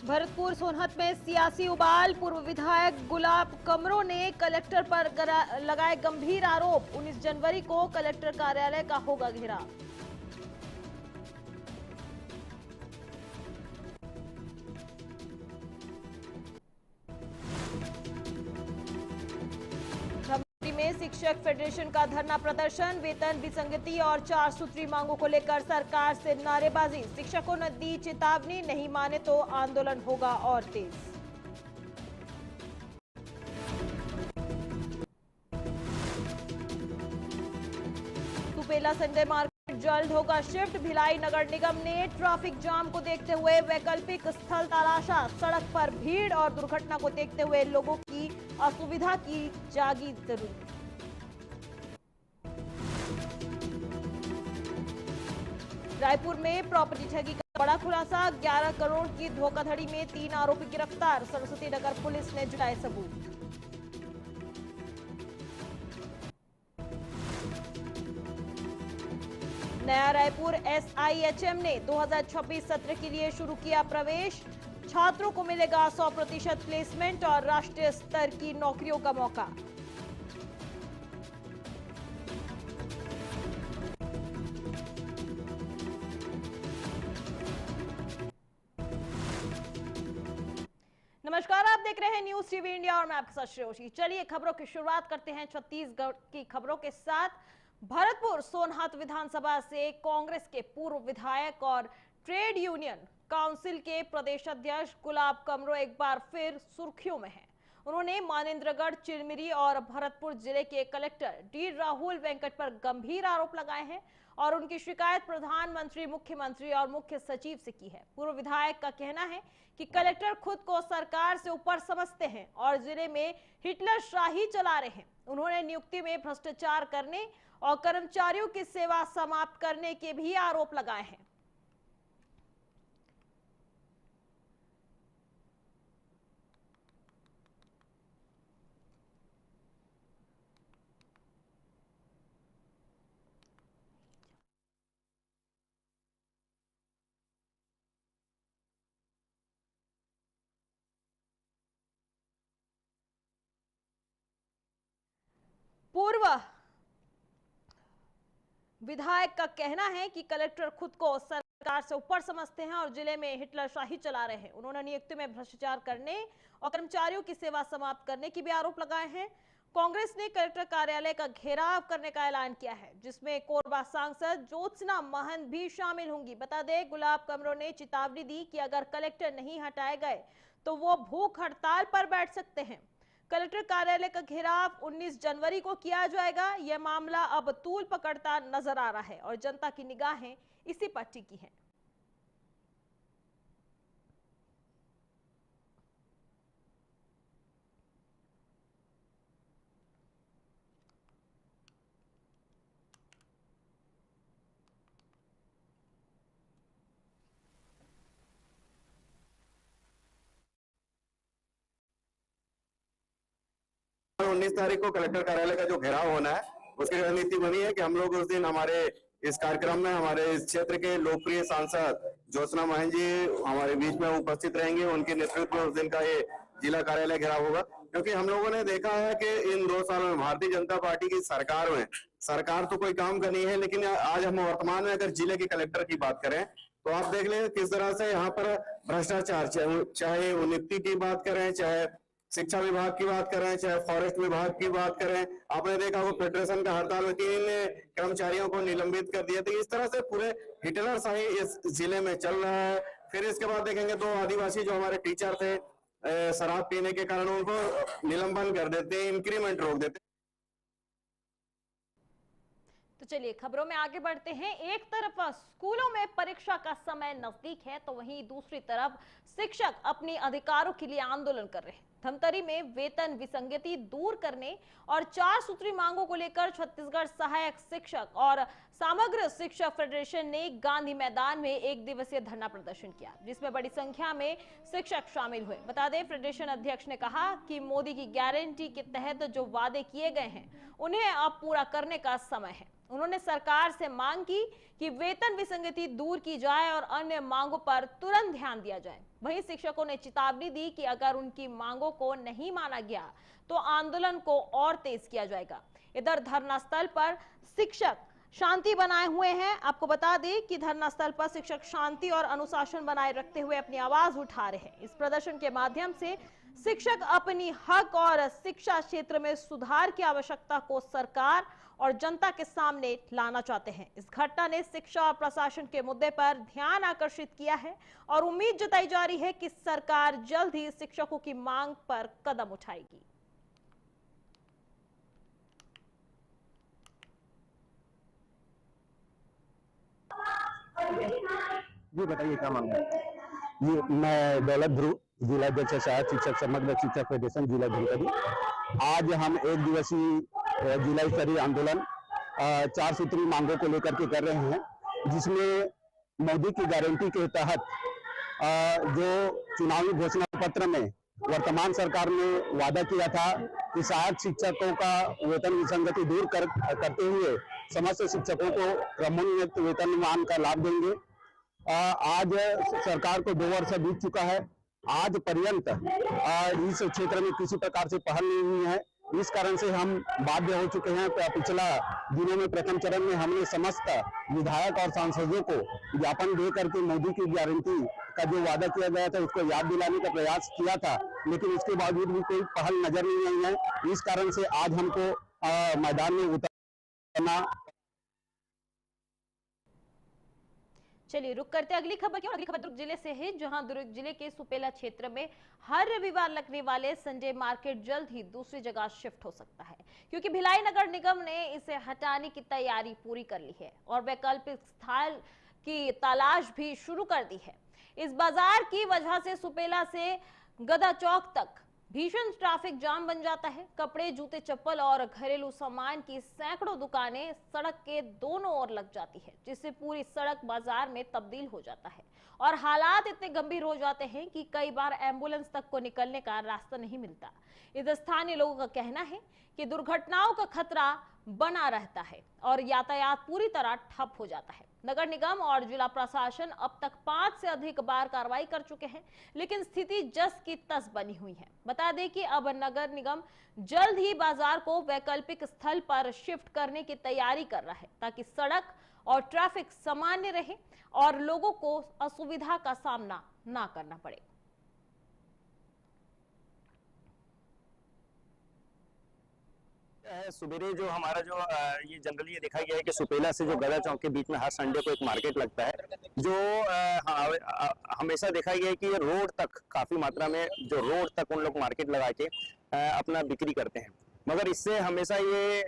भरतपुर सोनहत में सियासी उबाल। पूर्व विधायक गुलाब कमरो ने कलेक्टर पर लगाए गंभीर आरोप। 19 जनवरी को कलेक्टर कार्यालय का होगा घेराव। धमतरी में शिक्षक फेडरेशन का धरना प्रदर्शन। वेतन विसंगति और 4 सूत्री मांगों को लेकर सरकार से नारेबाजी। शिक्षकों ने दी चेतावनी, नहीं माने तो आंदोलन होगा और तेज। सुपेला संजय मार्केट जल्द होगा शिफ्ट। भिलाई नगर निगम ने ट्रैफिक जाम को देखते हुए वैकल्पिक स्थल तलाशा। सड़क पर भीड़ और दुर्घटना को देखते हुए लोगों की असुविधा की जागी जरूरत। रायपुर में प्रॉपर्टी ठगी का बड़ा खुलासा। 11 करोड़ की धोखाधड़ी में 3 आरोपी गिरफ्तार। सरस्वती नगर पुलिस ने जुटाए सबूत। नया रायपुर SIHM ने 2026 सत्र के लिए शुरू किया प्रवेश। छात्रों को मिलेगा 100% प्लेसमेंट और राष्ट्रीय स्तर की नौकरियों का मौका। नमस्कार, आप देख रहे हैं न्यूज टीवी इंडिया और मैं आपके साथ श्रेयोशी। चलिए खबरों की शुरुआत करते हैं छत्तीसगढ़ की खबरों के साथ। भरतपुर सोनहत विधानसभा से कांग्रेस के पूर्व विधायक और ट्रेड यूनियन काउंसिल के प्रदेश अध्यक्ष गुलाब कमरो एक बार फिर सुर्खियों में हैं। उन्होंने मानेंद्रगढ़, चिरमिरी और भरतपुर जिले के कलेक्टर डी राहुल वेंकट पर गंभीर आरोप लगाए हैं और उनकी शिकायत प्रधानमंत्री, मुख्यमंत्री और मुख्य सचिव से की है। पूर्व विधायक का कहना है कि कलेक्टर खुद को सरकार से ऊपर समझते हैं और जिले में हिटलर शाही चला रहे हैं। उन्होंने नियुक्ति में भ्रष्टाचार करने और कर्मचारियों की सेवा समाप्त करने के भी आरोप लगाए हैं। पूर्व विधायक का कहना है कि कलेक्टर खुद को सरकार से ऊपर समझते हैं और जिले में हिटलर शाही चला रहे हैं। उन्होंने नियुक्ति में भ्रष्टाचार करने और कर्मचारियों की सेवा समाप्त करने की भी आरोप लगाए हैं। कांग्रेस ने कलेक्टर कार्यालय का घेराव करने का ऐलान किया है, जिसमें कोरबा सांसद ज्योत्सना महंत भी शामिल होंगी। बता दें, गुलाब कमरो ने चेतावनी दी कि अगर कलेक्टर नहीं हटाए गए तो वो भूख हड़ताल पर बैठ सकते हैं। कलेक्टर कार्यालय का घेराव 19 जनवरी को किया जाएगा। यह मामला अब तूल पकड़ता नजर आ रहा है और जनता की निगाहें इसी पर टिकी हैं। उन्नीस तारीख को कलेक्टर कार्यालय का जो घेराव होना है, उसकी रणनीति बनी है कि हम लोग उस दिन हमारे इस कार्यक्रम में हमारे इस क्षेत्र के लोकप्रिय सांसद ज्योत्सना महंत जी हमारे बीच में उपस्थित रहेंगे। उनके नेतृत्व में उस दिन का ये जिला कार्यालय घेराव होगा, क्योंकि हम लोगों ने देखा है कि इन 2 सालों में भारतीय जनता पार्टी की सरकार में सरकार तो कोई काम करनी है, लेकिन आज हम वर्तमान में अगर जिले के कलेक्टर की बात करें तो आप देख लें किस तरह से यहाँ पर भ्रष्टाचार, चाहे उन्नति की बात करें, चाहे शिक्षा विभाग की बात करें, चाहे फॉरेस्ट विभाग की बात करें। आपने देखा वो फेडरेशन का हड़ताल में 3 कर्मचारियों को निलंबित कर दिया। तो इस तरह से पूरे हिटलर शाही इस जिले में चल रहा है। फिर इसके बाद देखेंगे तो आदिवासी जो हमारे टीचर थे, शराब पीने के कारण उनको निलंबन कर देते, इंक्रीमेंट रोक देते। तो चलिए खबरों में आगे बढ़ते हैं। एक तरफ स्कूलों में परीक्षा का समय नजदीक है, तो वहीं दूसरी तरफ शिक्षक अपने अधिकारों के लिए आंदोलन कर रहे हैं। धमतरी में वेतन विसंगति दूर करने और 4 सूत्री मांगों को लेकर छत्तीसगढ़ सहायक शिक्षक और समग्र शिक्षक फेडरेशन ने गांधी मैदान में 1 दिवसीय धरना प्रदर्शन किया, जिसमें बड़ी संख्या में शिक्षक शामिल हुए। बता दें, फेडरेशन अध्यक्ष ने कहा कि मोदी की गारंटी के तहत जो वादे किए गए हैं उन्हें अब पूरा करने का समय है। उन्होंने सरकार से मांग की कि वेतन विसंगति दूर की जाए और अन्य मांगों पर तुरंत ध्यान दिया जाए। वहीं शिक्षकों ने चेतावनी दी कि अगर उनकी मांगों को नहीं माना गया तो आंदोलन को और तेज किया जाएगा। इधर धरना स्थल पर शिक्षक शांति बनाए हुए हैं। आपको बता दें कि धरना स्थल पर शिक्षक शांति और अनुशासन बनाए रखते हुए अपनी आवाज उठा रहे हैं। इस प्रदर्शन के माध्यम से शिक्षक अपनी हक और शिक्षा क्षेत्र में सुधार की आवश्यकता को सरकार और जनता के सामने लाना चाहते हैं। इस घटना ने शिक्षा और प्रशासन के मुद्दे पर ध्यान आकर्षित किया है और उम्मीद जताई जा रही है कि सरकार जल्द ही शिक्षकों की मांग पर कदम उठाएगी। जी बताइए क्या मांग है? जी मैं दौलत ध्रुव, जिला अध्यक्ष सहायक शिक्षक समग्र शिक्षा फेडरेशन जिला धनकरी। आज हम एक दिवसीय जिला स्तरीय आंदोलन 4 सूत्री मांगों को लेकर के कर रहे हैं, जिसमें मोदी की गारंटी के तहत जो चुनावी घोषणा पत्र में वर्तमान सरकार ने वादा किया था कि सहायक शिक्षकों का वेतन विसंगति दूर करते हुए समस्त शिक्षकों को क्रमोन्नत वेतनमान का लाभ देंगे। आज सरकार को 2 वर्ष बीत चुका है, आज पर्यंत इस क्षेत्र में किसी प्रकार से पहल नहीं हुई है। इस कारण से हम बाध्य हो चुके हैं। पिछला दिनों में प्रथम चरण में हमने समस्त विधायक और सांसदों को ज्ञापन दे करके मोदी की गारंटी का जो वादा किया गया था उसको याद दिलाने का प्रयास किया था, लेकिन इसके बावजूद भी कोई पहल नजर नहीं आई है। इस कारण से आज हमको मैदान में उतरना। चलिए रुक करते अगली खबर की। अगली खबर दुर्ग जिले से है, जहां दुर्ग जिले के सुपेला क्षेत्र में हर रविवार लगने वाले संडे मार्केट जल्द ही दूसरी जगह शिफ्ट हो सकता है, क्योंकि भिलाई नगर निगम ने इसे हटाने की तैयारी पूरी कर ली है और वैकल्पिक स्थल की तलाश भी शुरू कर दी है। इस बाजार की वजह से सुपेला से गदा चौक तक भीषण ट्रैफिक जाम बन जाता है। कपड़े, जूते, चप्पल और घरेलू सामान की सैकड़ों दुकानें सड़क के दोनों ओर लग जाती है, जिससे पूरी सड़क बाजार में तब्दील हो जाता है और हालात इतने गंभीर हो जाते हैं कि कई बार एम्बुलेंस तक को निकलने का रास्ता नहीं मिलता। इस स्थानीय लोगों का कहना है कि दुर्घटनाओं का खतरा बना रहता है और यातायात पूरी तरह ठप हो जाता है। नगर निगम और जिला प्रशासन अब तक 5 से अधिक बार कार्रवाई कर चुके हैं, लेकिन स्थिति जस की तस बनी हुई है। बता दें कि अब नगर निगम जल्द ही बाजार को वैकल्पिक स्थल पर शिफ्ट करने की तैयारी कर रहा है, ताकि सड़क और ट्रैफिक सामान्य रहे और लोगों को असुविधा का सामना ना करना पड़े। सुबेरे जो हमारा जो ये जनरली ये देखा गया है कि सुपेला से जो गदा चौक के बीच में हर संडे को एक मार्केट लगता है, जो हमेशा देखा गया है कि रोड तक काफी मात्रा में जो रोड तक उन लोग मार्केट लगा के अपना बिक्री करते हैं। मगर इससे हमेशा ये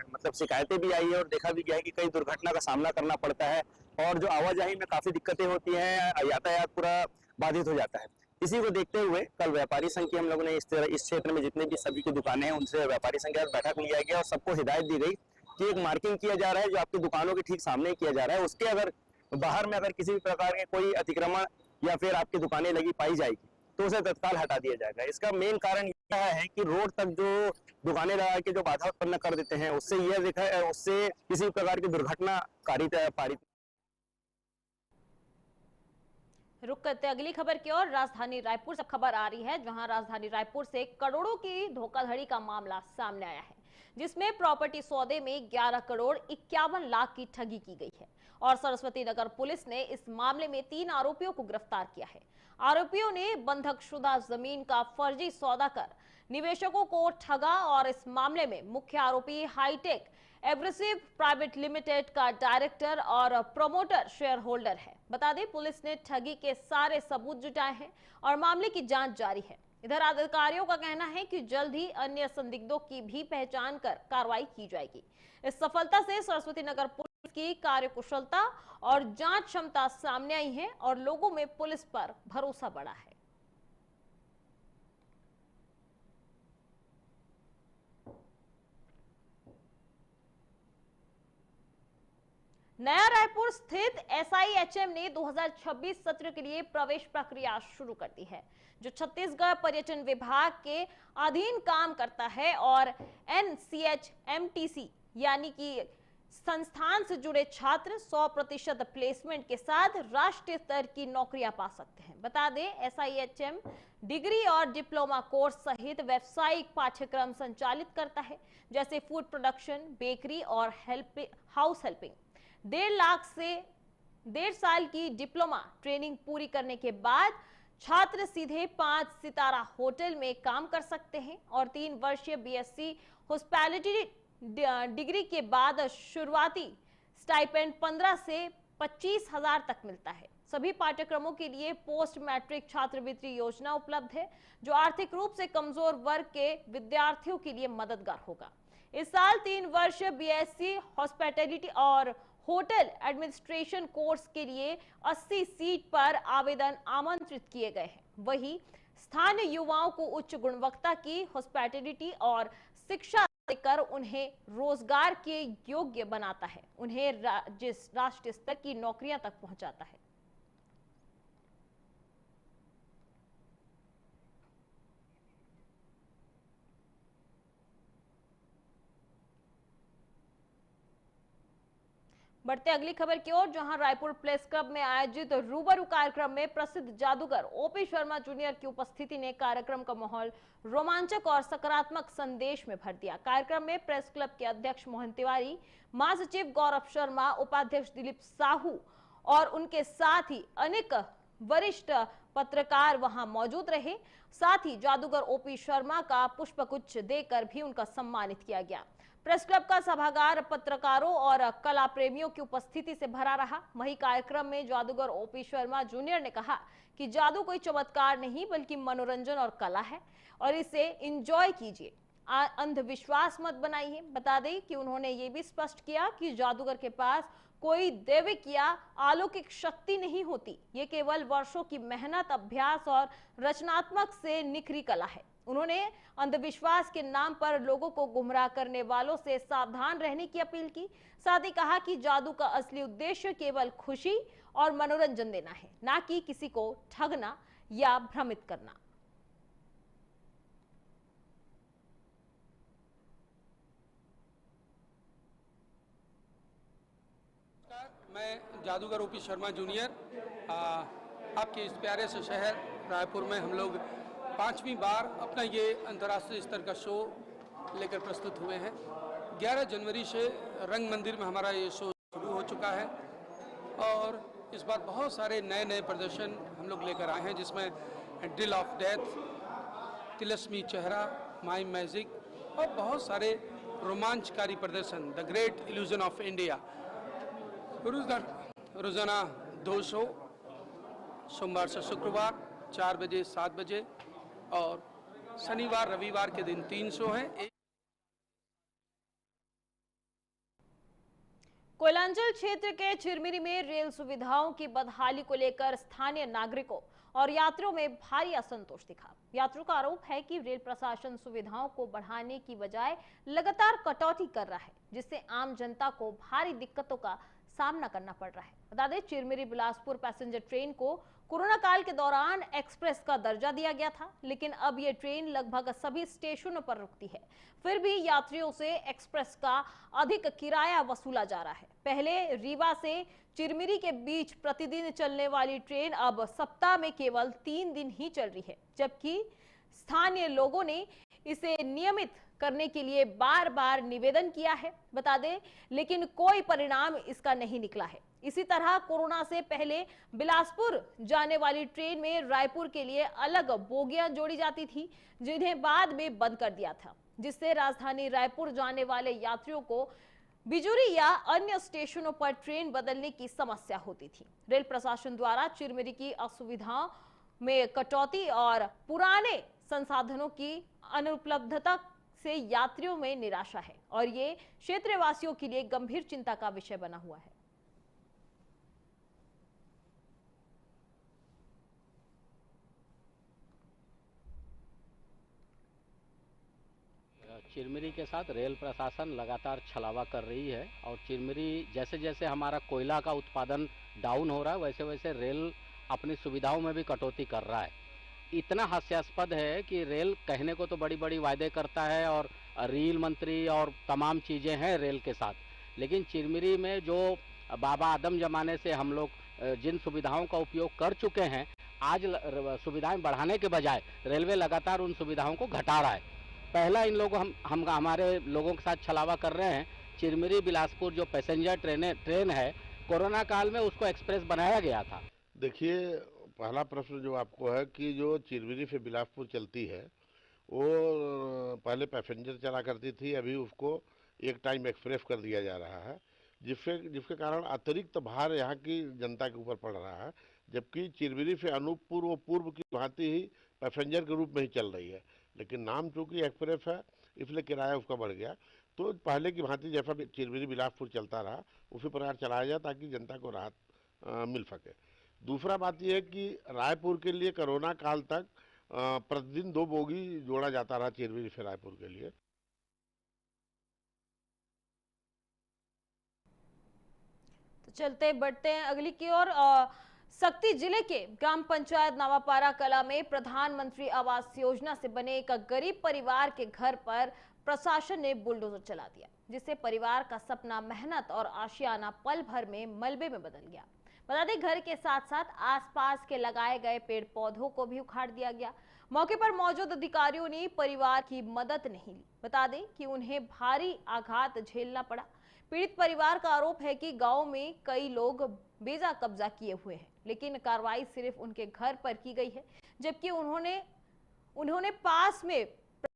मतलब शिकायतें भी आई है और देखा भी गया है कि कई दुर्घटना का सामना करना पड़ता है और जो आवाजाही में काफी दिक्कतें होती हैं, यातायात पूरा बाधित हो जाता है। इसी को देखते हुए कल व्यापारी संघ की हम लोगों ने इस क्षेत्र में जितने भी सभी की दुकानें हैं उनसे व्यापारी संघ के साथ बैठक लिया गया और सबको हिदायत दी गई कि एक मार्किंग किया जा रहा है जो आपकी दुकानों के ठीक सामने किया जा रहा है, उसके अगर बाहर में अगर किसी भी प्रकार के कोई अतिक्रमण या फिर आपकी दुकानें लगी पाई जाएगी तो उसे तत्काल हटा दिया जाएगा। इसका मेन कारण यह है कि रोड तक जो दुकानें लगा के जो बाधा उत्पन्न कर देते हैं उससे यह देखा है उससे किसी प्रकार की दुर्घटना पारित। रुक करते अगली खबर की ओर। राजधानी रायपुर से खबर आ रही है, जहां राजधानी रायपुर से करोड़ों की धोखाधड़ी का मामला सामने आया है, जिसमें प्रॉपर्टी सौदे में 11 करोड़ 51 लाख की ठगी की गई है और सरस्वती नगर पुलिस ने इस मामले में 3 आरोपियों को गिरफ्तार किया है। आरोपियों ने बंधकशुदा जमीन का फर्जी सौदा कर निवेशकों को ठगा और इस मामले में मुख्य आरोपी हाईटेक एब्रेसिव प्राइवेट लिमिटेड का डायरेक्टर और प्रमोटर शेयर होल्डर है। बता दें पुलिस ने ठगी के सारे सबूत जुटाए हैं और मामले की जांच जारी है। इधर अधिकारियों का कहना है कि जल्द ही अन्य संदिग्धों की भी पहचान कर कार्रवाई की जाएगी। इस सफलता से सरस्वती नगर पुलिस की कार्यकुशलता और जांच क्षमता सामने आई है और लोगों में पुलिस पर भरोसा बढ़ा है। नया रायपुर स्थित SIHM ने 2026 सत्र के लिए प्रवेश प्रक्रिया शुरू कर दी है, जो छत्तीसगढ़ पर्यटन विभाग के अधीन काम करता है और NCHMTC यानी कि संस्थान से जुड़े छात्र 100% प्लेसमेंट के साथ राष्ट्रीय स्तर की नौकरियां पा सकते हैं। बता दें, SIHM डिग्री और डिप्लोमा कोर्स सहित व्यावसायिक पाठ्यक्रम संचालित करता है, जैसे फूड प्रोडक्शन, बेकरी और हाउस हेल्पिंग। 1.5 साल की डिप्लोमा ट्रेनिंग पूरी करने के बाद छात्र सीधे 5 सितारा होटल में काम कर सकते हैं और 3 वर्षीय BSc हॉस्पिटैलिटी डिग्री के बाद शुरुआती स्टाइपेंड 15 से 25 हजार तक मिलता है। सभी पाठ्यक्रमों के लिए पोस्ट मैट्रिक छात्रवृत्ति योजना उपलब्ध है, जो आर्थिक रूप से कमजोर वर्ग के विद्यार्थियों के लिए मददगार होगा। इस साल 3 वर्ष BSc हॉस्पिटैलिटी और होटल एडमिनिस्ट्रेशन कोर्स के लिए 80 सीट पर आवेदन आमंत्रित किए गए हैं। वहीं स्थानीय युवाओं को उच्च गुणवत्ता की हॉस्पिटैलिटी और शिक्षा देकर उन्हें रोजगार के योग्य बनाता है, उन्हें राष्ट्रीय स्तर की नौकरियां तक पहुंचाता है। बढ़ते अगली खबर की ओर, जहां रायपुर प्रेस क्लब में आयोजित रूबरू कार्यक्रम में प्रसिद्ध जादूगर OP शर्मा जूनियर की उपस्थिति ने कार्यक्रम का माहौल रोमांचक और सकारात्मक संदेश में भर दिया। कार्यक्रम में प्रेस क्लब के अध्यक्ष मोहन तिवारी, महासचिव गौरव शर्मा, उपाध्यक्ष दिलीप साहू और उनके साथ ही अनेक वरिष्ठ पत्रकार वहां मौजूद रहे। साथ ही जादूगर OP शर्मा का पुष्पगुच्छ देकर भी उनका सम्मानित किया गया। प्रेस क्लब का सभागार पत्रकारों और कला प्रेमियों की उपस्थिति से भरा रहा। वहीं कार्यक्रम में जादूगर OP शर्मा जूनियर ने कहा कि जादू कोई चमत्कार नहीं बल्कि मनोरंजन और कला है और इसे एंजॉय कीजिए, अंधविश्वास मत बनाइए। बता दें कि उन्होंने ये भी स्पष्ट किया कि जादूगर के पास कोई दैविक या अलौकिक शक्ति नहीं होती, ये केवल वर्षों की मेहनत, अभ्यास और रचनात्मक से निखरी कला है। उन्होंने अंधविश्वास के नाम पर लोगों को गुमराह करने वालों से सावधान रहने की अपील की। साथ ही कहा कि जादू का असली उद्देश्य केवल खुशी और मनोरंजन देना है, ना कि किसी को ठगना या भ्रमित करना। मैं जादूगर OP शर्मा जूनियर आपके इस प्यारे से शहर रायपुर में हम लोग 5वीं बार अपना ये अंतर्राष्ट्रीय स्तर का शो लेकर प्रस्तुत हुए हैं। 11 जनवरी से रंग मंदिर में हमारा ये शो शुरू हो चुका है और इस बार बहुत सारे नए नए प्रदर्शन हम लोग लेकर आए हैं, जिसमें ड्रिल ऑफ डेथ, तिलस्मी चेहरा, माइम मैजिक और बहुत सारे रोमांचकारी प्रदर्शन, the great illusion of India. रोजाना 2 शो, सोमवार से शुक्रवार 4 बजे, 7 बजे और शनिवार रविवार के दिन 3 शो हैं। कोयलांचल क्षेत्र के चिरमिरी में रेल सुविधाओं की बदहाली को लेकर स्थानीय नागरिकों और यात्रियों में भारी असंतोष दिखा। यात्रियों का आरोप है कि रेल प्रशासन सुविधाओं को बढ़ाने की बजाय लगातार कटौती कर रहा है, जिससे आम जनता को भारी दिक्कतों का सामना करना पड़ रहा है। बता दें, चिरमिरी बिलासपुर पैसेंजर ट्रेन को कोरोना काल के दौरान एक्सप्रेस का दर्जा दिया गया था, लेकिन अब ये ट्रेन लगभग सभी स्टेशनों पर रुकती है। फिर भी यात्रियों से एक्सप्रेस का अधिक किराया वसूला जा रहा है। पहले रीवा से चिरमिरी के बीच प्रतिदिन चलने वाली ट्रेन अब सप्ताह में केवल 3 दिन ही चल रही है, जबकि स्थानीय लोगों ने इसे नियमित करने के लिए बार बार निवेदन किया है, बता दें, लेकिन कोई परिणाम इसका नहीं निकला है। इसी तरह कोरोना से पहले बिलासपुर जाने वाली ट्रेन में रायपुर के लिए अलग बोगियां जोड़ी जाती थी, जिन्हें बाद में बंद कर दिया था, जिससे राजधानी रायपुर जाने वाले यात्रियों को बिजुरी या अन्य स्टेशनों पर ट्रेन बदलने की समस्या होती थी। रेल प्रशासन द्वारा चिरमिरी की असुविधाओं में कटौती और पुराने संसाधनों की अनुपलब्धता से यात्रियों में निराशा है और ये क्षेत्रवासियों के लिए गंभीर चिंता का विषय बना हुआ है। चिरमिरी के साथ रेल प्रशासन लगातार छलावा कर रही है और चिरमिरी जैसे जैसे हमारा कोयला का उत्पादन डाउन हो रहा है, वैसे वैसे रेल अपनी सुविधाओं में भी कटौती कर रहा है। इतना हास्यास्पद है कि रेल कहने को तो बड़ी बड़ी वायदे करता है और रेल मंत्री और तमाम चीज़ें हैं रेल के साथ, लेकिन चिरमिरी में जो बाबा आदम जमाने से हम लोग जिन सुविधाओं का उपयोग कर चुके हैं, आज सुविधाएं बढ़ाने के बजाय रेलवे लगातार उन सुविधाओं को घटा रहा है। पहला इन लोगों हम हमारे लोगों के साथ छलावा कर रहे हैं। चिरमिरी बिलासपुर जो पैसेंजर ट्रेन है, कोरोना काल में उसको एक्सप्रेस बनाया गया था। देखिए, पहला प्रश्न जो आपको है कि जो चिरमिरी से बिलासपुर चलती है वो पहले पैसेंजर चला करती थी, अभी उसको एक टाइम एक्सप्रेस कर दिया जा रहा है, जिसके कारण अतिरिक्त भार यहाँ की जनता के ऊपर पड़ रहा है। जबकि चिरमिरी से अनूपपुर वो पूर्व की भांति ही पैसेंजर के रूप में ही चल रही है, लेकिन नाम चूंकि एक्सप्रेस है इसलिए किराया उसका बढ़ गया। तो पहले की भांति जैसा चिरमिरी बिलासपुर चलता रहा उसी प्रकार चलाया जाए ताकि जनता को राहत मिल सके। दूसरा बात यह है कि रायपुर के लिए कोरोना काल तक प्रतिदिन 2 बोगी जोड़ा जाता रहा चिरमिरी से रायपुर के लिए। तो चलते बढ़ते हैं अगली की ओर। सक्ती जिले के ग्राम पंचायत नवापारा कला में प्रधानमंत्री आवास योजना से बने एक गरीब परिवार के घर पर प्रशासन ने बुलडोजर चला दिया, जिससे परिवार का सपना, मेहनत और आशियाना पल भर में मलबे में बदल गया। बता दें, घर के साथ साथ आसपास के लगाए गए पेड़ पौधों को भी उखाड़ दिया गया। मौके पर मौजूद अधिकारियों ने परिवार की मदद नहीं ली। बता दें कि उन्हें भारी आघात झेलना पड़ा। पीड़ित परिवार का आरोप है कि गांव में कई लोग बेजा कब्जा किए हुए हैं, लेकिन कार्रवाई सिर्फ उनके घर पर की गई है, जबकि उन्होंने पास में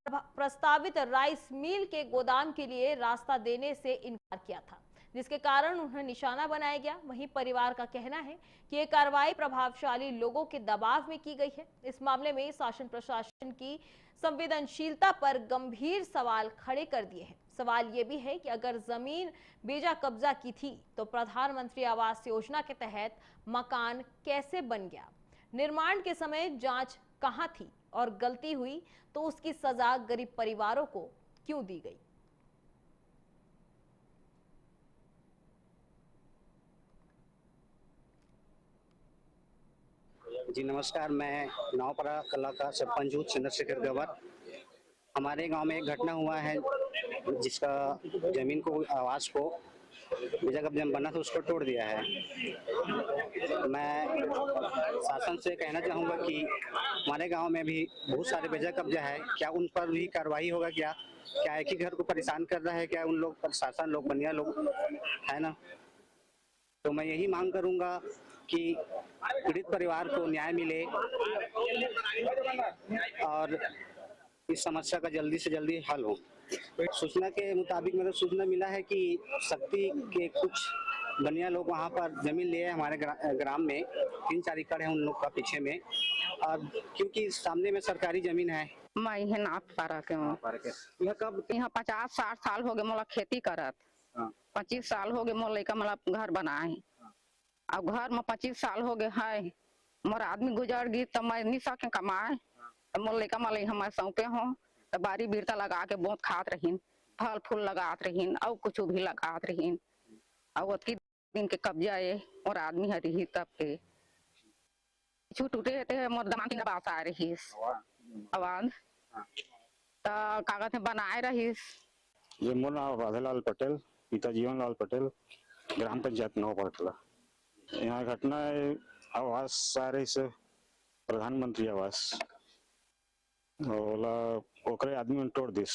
प्रस्तावित राइस मिल के गोदाम के लिए रास्ता देने से इनकार किया था, जिसके कारण उन्हें निशाना बनाया गया। वहीं परिवार का कहना है कि ये कार्रवाई प्रभावशाली लोगों के दबाव में की गई है। इस मामले में शासन प्रशासन की संवेदनशीलता पर गंभीर सवाल खड़े कर दिए हैं। सवाल ये भी है कि अगर जमीन बेजा कब्जा की थी तो प्रधानमंत्री आवास योजना के तहत मकान कैसे बन गया? निर्माण के समय जांच कहां थी और गलती हुई तो उसकी सजा गरीब परिवारों को क्यों दी गई? जी नमस्कार, मैं नवापारा कला का सरपंच हूँ चंद्रशेखर गवर। हमारे गांव में एक घटना हुआ है जिसका जमीन को आवास को बेजा कब्जा बना था, उसको तोड़ दिया है। मैं शासन से कहना चाहूँगा कि हमारे गांव में भी बहुत सारे बेजा कब्जा है, क्या उन पर भी कार्रवाई होगा? क्या एक ही घर को परेशान कर रहा है? क्या उन लोग प्रशासन लोग बनिया लोग है ना? तो मैं यही मांग करूंगा कि पीड़ित परिवार को न्याय मिले और इस समस्या का जल्दी से जल्दी हल हो। सूचना के मुताबिक मेरे सूचना मिला है कि सक्ती के कुछ बनिया लोग वहां पर जमीन लिए हमारे ग्राम में 3-4 एकड़ है उन लोग का पीछे में, और क्योंकि सामने में सरकारी जमीन है। मैं यहाँ नवापारा के हूँ। यहाँ 50-60 साल हो गए मोला खेती करत। 25 साल हो गए मोर लड़का मला घर बनाए, अब घर में 25 साल हो गए है। मोर आदमी गुजर गई तो मैं नहीं सके कमाए, तो मोर लड़का मला हमारे सौंपे हो तो बारी बिरता लगा के बहुत खात रहीन, फल फूल लगात रहीन और कुछ भी लगात रहीन। और उतनी दिन के कब्जा है और आदमी हरी तब के टूटे थे मोर दमा की बात आ रही आवाज तो कागज में बनाए रहीस। ये मोर नाम राधेलाल पटेल, पिता जीवन लाल पटेल, ग्राम पंचायत नवापारा। यहाँ घटना है आवास आ रही से प्रधानमंत्री आवास ओकरे आदमी ने तोड़ दिस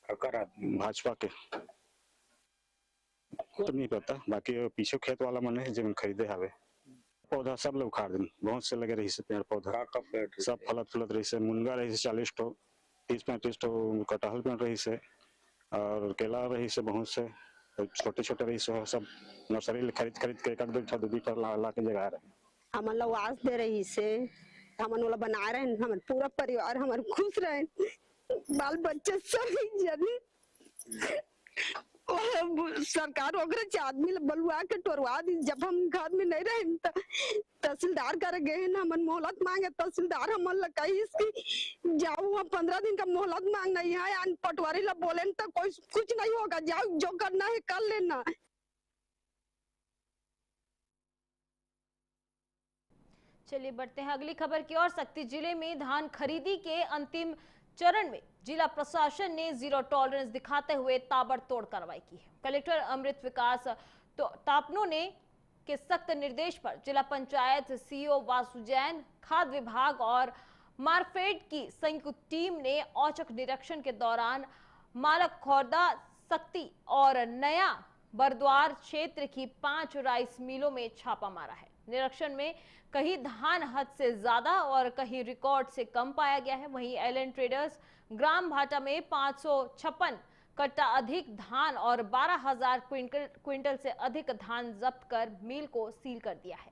भाजपा के तो नहीं पता, बाकी पीछे खेत वाला मन है जमीन खरीदे हवे। पौधा सब लोग उखाड़ दिन, बहुत से लगे रही से पेड़ पौधा सब फलत फुलत रही से, मुनगा रही से 40 ठो 30-35 ठो कटहल पेड़ रही से और केला रही से बहुत से, छोटे छोटे रही से सब नर्सरी खरीद के एक दो ठो ला के जगा रहे। हमन लोग आवास दे रही से, हमन वाला बना रहे हैं, हमन पूरा परिवार हमन खुश रहे, बाल बच्चे सभी जनी सरकार वगैरह आदमी बलुआ के टोरवा दी। जब हम घर में नहीं रहे तहसीलदार कर गए ना, हमन मोहलत मांगे, तहसीलदार हमन ल कही इसकी जाओ वहाँ 15 दिन का मोहलत मांगना यहाँ पटवारी ला बोले तो कोई कुछ नहीं होगा, जाओ जो करना है कर लेना। चलिए बढ़ते हैं अगली खबर की ओर। सक्ती जिले में धान खरीदी के अंतिम चरण में जिला प्रशासन ने जीरो टॉलरेंस दिखाते हुए ताबड़तोड़ कार्रवाई की है। कलेक्टर अमृत विकास तापनो ने के सख्त निर्देश पर जिला पंचायत सीईओ वासु जैन, खाद्य विभाग और मार्कफेड की संयुक्त टीम ने औचक निरीक्षण के दौरान मालखौर्दा, सक्ती और नया बरद्वार क्षेत्र की 5 राइस मिलों में छापा मारा है। निरीक्षण में कहीं धान हद से ज्यादा और कहीं रिकॉर्ड से कम पाया गया है। वहीं एलन ट्रेडर्स ग्राम भाटा में 556 कट्टा अधिक धान और 12,000 क्विंटल से अधिक धान जब्त कर मिल को सील कर दिया है।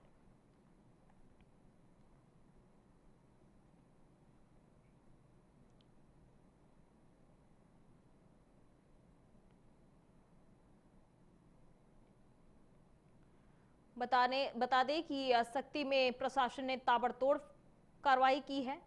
बता दें कि सक्ती में प्रशासन ने ताबड़तोड़ कार्रवाई की है।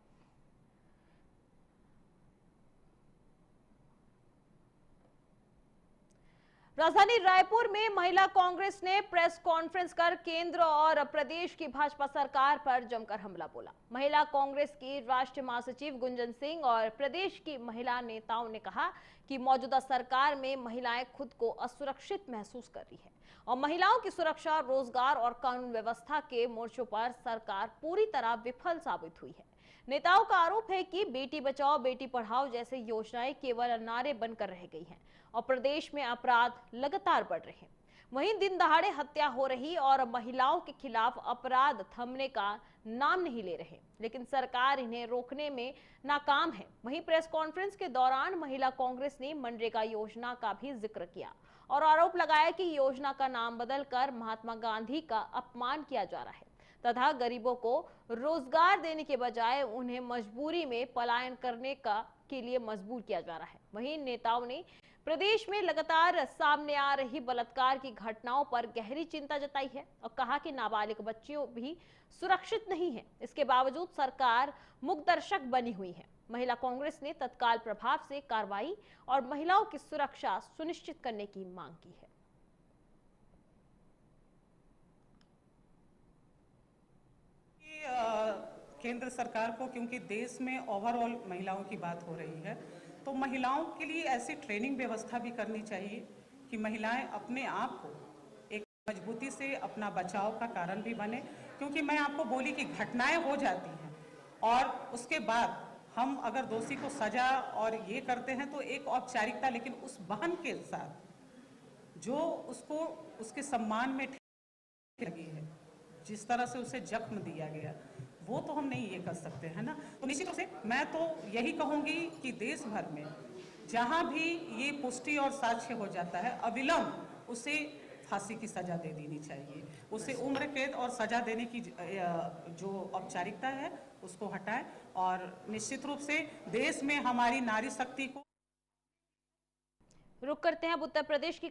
राजधानी रायपुर में महिला कांग्रेस ने प्रेस कॉन्फ्रेंस कर केंद्र और प्रदेश की भाजपा सरकार पर जमकर हमला बोला। महिला कांग्रेस की राष्ट्रीय महासचिव गुंजन सिंह और प्रदेश की महिला नेताओं ने कहा कि मौजूदा सरकार में महिलाएं खुद को असुरक्षित महसूस कर रही है और महिलाओं की सुरक्षा, रोजगार और कानून व्यवस्था के मोर्चों पर सरकार पूरी तरह विफल साबित हुई है। नेताओं का आरोप है कि बेटी बचाओ बेटी पढ़ाओ जैसे योजनाएं केवल नारे बनकर रह गई हैं और प्रदेश में अपराध लगातार बढ़ रहे हैं। वहीं दिन दहाड़े हत्या हो रही और महिलाओं के खिलाफ अपराध थमने का नाम नहीं ले रहे, लेकिन सरकार इन्हें रोकने में नाकाम है। वहीं प्रेस कॉन्फ्रेंस के दौरान महिला कांग्रेस ने मनरेगा योजना का भी जिक्र किया और आरोप लगाया कि योजना का नाम बदलकर महात्मा गांधी का अपमान किया जा रहा है तथा गरीबों को रोजगार देने के बजाय उन्हें मजबूरी में पलायन करने के लिए मजबूर किया जा रहा है। वहीं नेताओं ने प्रदेश में लगातार सामने आ रही बलात्कार की घटनाओं पर गहरी चिंता जताई है और कहा कि नाबालिग बच्चियों भी सुरक्षित नहीं है। इसके बावजूद सरकार मूकदर्शक बनी हुई है। महिला कांग्रेस ने तत्काल प्रभाव से कार्रवाई और महिलाओं की सुरक्षा सुनिश्चित करने की मांग की है। केंद्र सरकार को, क्योंकि देश में ओवरऑल महिलाओं की बात हो रही है, तो महिलाओं के लिए ऐसी ट्रेनिंग व्यवस्था भी करनी चाहिए कि महिलाएं अपने आप को एक मजबूती से अपना बचाव का कारण भी बने। क्योंकि मैं आपको बोली कि घटनाएं हो जाती हैं और उसके बाद हम अगर दोषी को सजा और ये करते हैं तो एक औपचारिकता, लेकिन उस बहन के साथ जो उसको उसके सम्मान में लगी है, जिस तरह से उसे जख्म दिया गया, वो तो हम नहीं ये कर सकते हैं ना। तो निश्चित रूप से मैं तो यही कहूंगी कि देश भर में जहां भी ये पुष्टि और साक्ष्य हो जाता है, अविलंब उसे फांसी की सजा दे देनी चाहिए। उसे उम्र कैद और सजा देने की जो औपचारिकता है उसको हटाएं और निश्चित रूप से देश में हमारी नारी शक्ति को रुक करते हैं अब उत्तर प्रदेश की